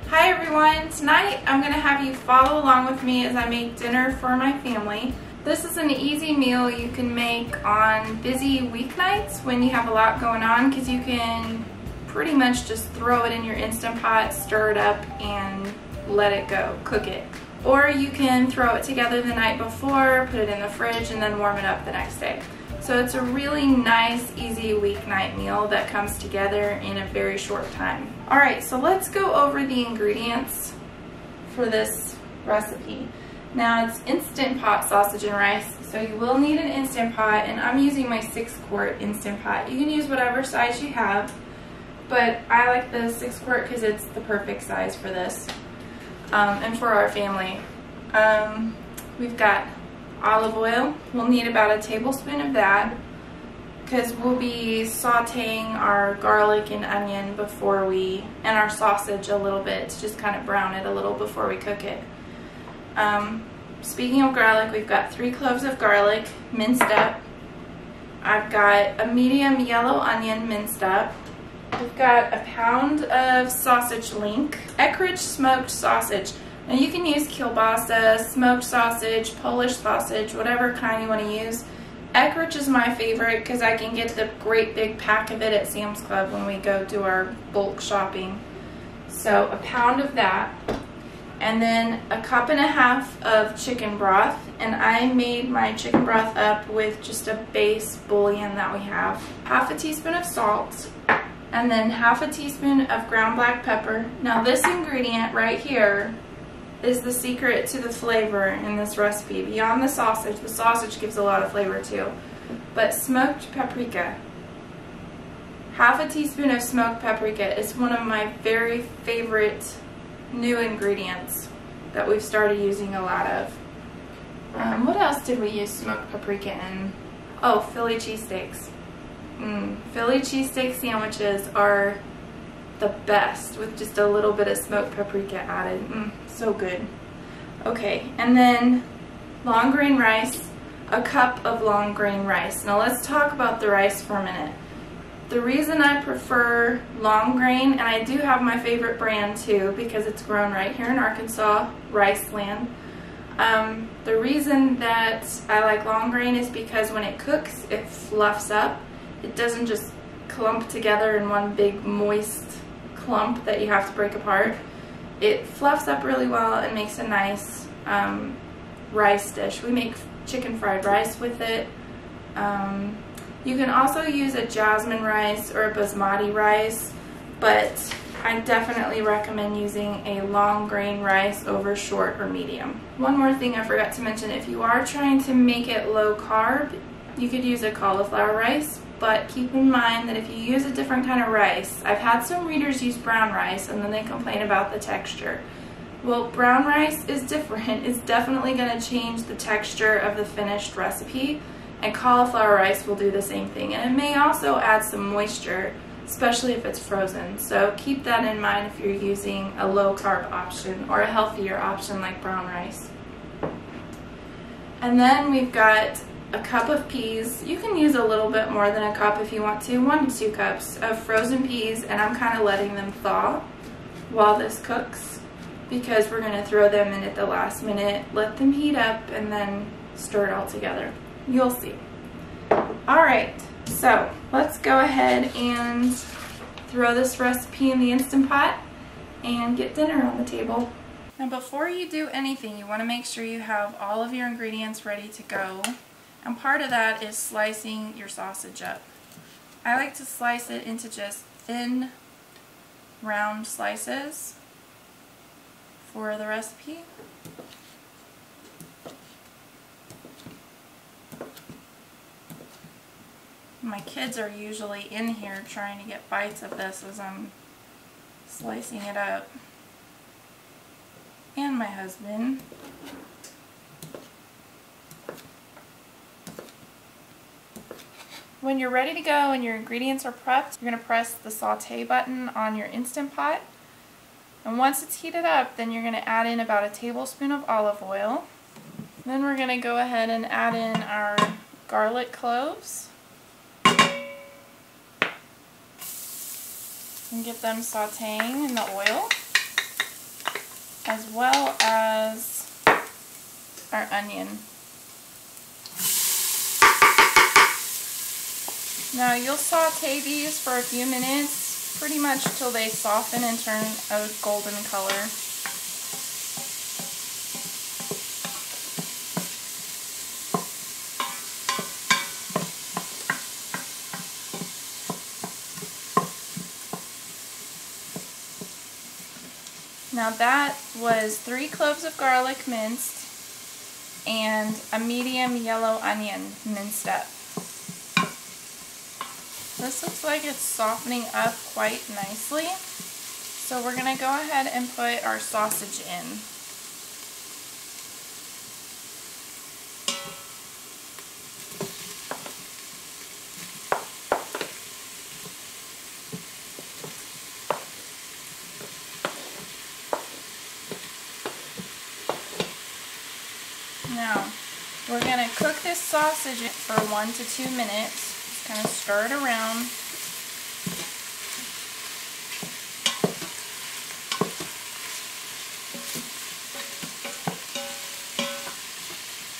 Hi everyone, tonight I'm going to have you follow along with me as I make dinner for my family. This is an easy meal you can make on busy weeknights when you have a lot going on, because you can pretty much just throw it in your Instant Pot, stir it up, and let it go, cook it. Or you can throw it together the night before, put it in the fridge, and then warm it up the next day. So it's a really nice, easy weeknight meal that comes together in a very short time. Alright, so let's go over the ingredients for this recipe. Now it's Instant Pot sausage and rice, so you will need an Instant Pot, and I'm using my 6-quart Instant Pot. You can use whatever size you have, but I like the 6-quart because it's the perfect size for this and for our family. We've got olive oil. We'll need about a tablespoon of that because we'll be sauteing our garlic and onion and our sausage a little bit to just kind of brown it a little before we cook it. Speaking of garlic, we've got 3 cloves of garlic minced up. I've got a medium yellow onion minced up. We've got a pound of sausage link, Eckrich smoked sausage. Now you can use kielbasa, smoked sausage, Polish sausage, whatever kind you want to use. Eckrich is my favorite because I can get the great big pack of it at Sam's Club when we go do our bulk shopping. So a pound of that. And then a cup and a half of chicken broth. And I made my chicken broth up with just a base bouillon that we have. Half a teaspoon of salt. And then half a teaspoon of ground black pepper. Now this ingredient right here is the secret to the flavor in this recipe. Beyond the sausage gives a lot of flavor too. But smoked paprika. Half a teaspoon of smoked paprika is one of my very favorite new ingredients that we've started using a lot of. What else did we use smoked paprika in? Oh, Philly cheesesteaks. Philly cheesesteak sandwiches are the best with just a little bit of smoked paprika added. So good. Okay, and then long grain rice, a cup of long grain rice. Now let's talk about the rice for a minute. The reason I prefer long grain, and I do have my favorite brand too because it's grown right here in Arkansas, Rice Land. The reason that I like long grain is because when it cooks, it fluffs up. It doesn't just clump together in one big moist clump that you have to break apart. It fluffs up really well and makes a nice rice dish. We make chicken fried rice with it. You can also use a jasmine rice or a basmati rice, but I definitely recommend using a long grain rice over short or medium. One more thing I forgot to mention, if you are trying to make it low carb, you could use a cauliflower rice. But keep in mind that if you use a different kind of rice, I've had some readers use brown rice and then they complain about the texture. Well, brown rice is different. It's definitely going to change the texture of the finished recipe, and cauliflower rice will do the same thing. And it may also add some moisture, especially if it's frozen. So keep that in mind if you're using a low carb option or a healthier option like brown rice. And then we've got a cup of peas. You can use a little bit more than a cup if you want to, 1 to 2 cups of frozen peas, and I'm kind of letting them thaw while this cooks because we're going to throw them in at the last minute, let them heat up, and then stir it all together. You'll see. Alright, so let's go ahead and throw this recipe in the Instant Pot and get dinner on the table. Now before you do anything, you want to make sure you have all of your ingredients ready to go. And part of that is slicing your sausage up. I like to slice it into just thin, round slices for the recipe. My kids are usually in here trying to get bites of this as I'm slicing it up. And my husband. When you're ready to go and your ingredients are prepped, you're going to press the Sauté button on your Instant Pot. And once it's heated up, then you're going to add in about a tablespoon of olive oil. Then we're going to go ahead and add in our garlic cloves. And get them sauteing in the oil. as well as our onion. Now you'll saute these for a few minutes, pretty much till they soften and turn a golden color. Now that was 3 cloves of garlic minced and a medium yellow onion minced up. This looks like it's softening up quite nicely. So we're going to go ahead and put our sausage in. Now, we're going to cook this sausage for 1 to 2 minutes. Just kind of stir it around.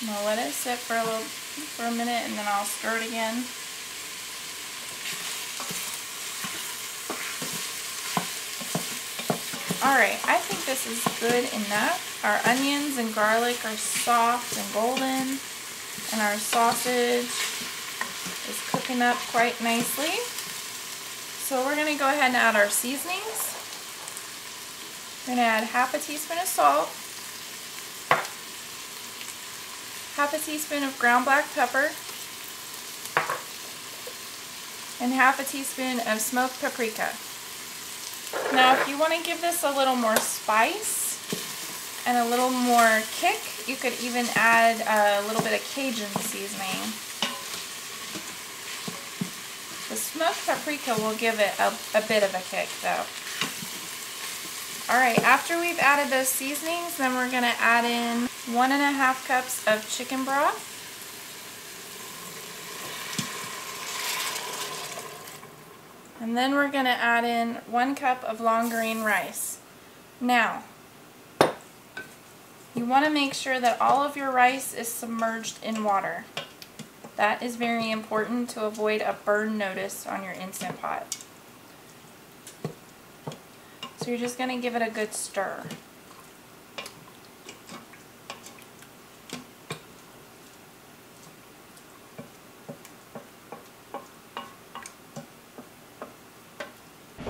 I'm going to let it sit for a minute and then I'll stir it again. Alright, I think this is good enough. Our onions and garlic are soft and golden, and our sausage is cooking up quite nicely. So we're going to go ahead and add our seasonings. We're going to add half a teaspoon of salt, half a teaspoon of ground black pepper, and half a teaspoon of smoked paprika. Now if you want to give this a little more spice and a little more kick, you could even add a little bit of Cajun seasoning. The smoked paprika will give it a bit of a kick though. Alright, after we've added those seasonings, then we're going to add in 1½ cups of chicken broth. And then we're going to add in 1 cup of long grain rice. Now, you want to make sure that all of your rice is submerged in water. That is very important to avoid a burn notice on your Instant Pot. So you're just going to give it a good stir.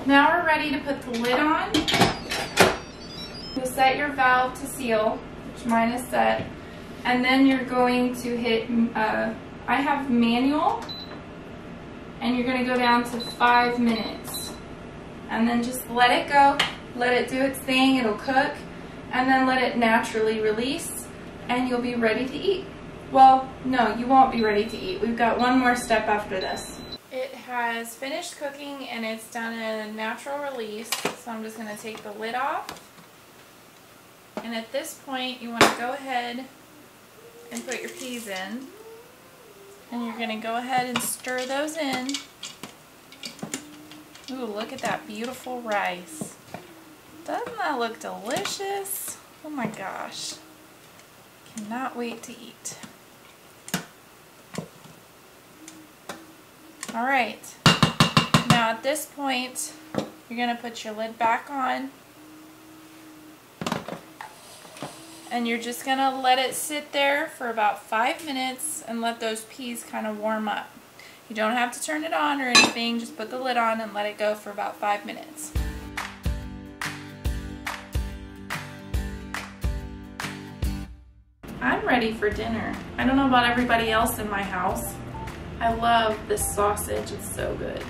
Now we're ready to put the lid on. You'll set your valve to seal, which mine is set, and then you're going to hit, I have manual, and you're going to go down to 5 minutes. And then just let it go, let it do its thing, it'll cook, and then let it naturally release, and you'll be ready to eat. Well, no, you won't be ready to eat. We've got one more step after this. It has finished cooking and it's done a natural release, so I'm just going to take the lid off. And at this point you want to go ahead and put your peas in. And you're going to go ahead and stir those in. Ooh, look at that beautiful rice. Doesn't that look delicious? Oh my gosh. Cannot wait to eat. Alright, now at this point, you're going to put your lid back on, and you're just going to let it sit there for about 5 minutes and let those peas kind of warm up. You don't have to turn it on or anything, just put the lid on and let it go for about 5 minutes. I'm ready for dinner. I don't know about everybody else in my house. I love this sausage, it's so good.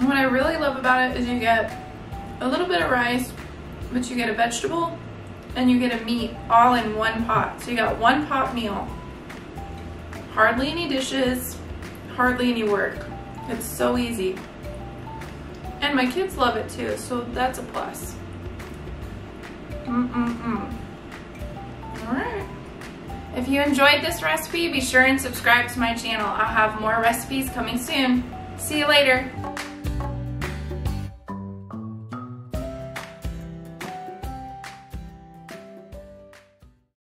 What I really love about it is you get a little bit of rice, but you get a vegetable, and you get a meat all in one pot. So you got one pot meal. Hardly any dishes, hardly any work. It's so easy. And my kids love it too, so that's a plus. Alright. If you enjoyed this recipe, be sure and subscribe to my channel. I'll have more recipes coming soon. See you later.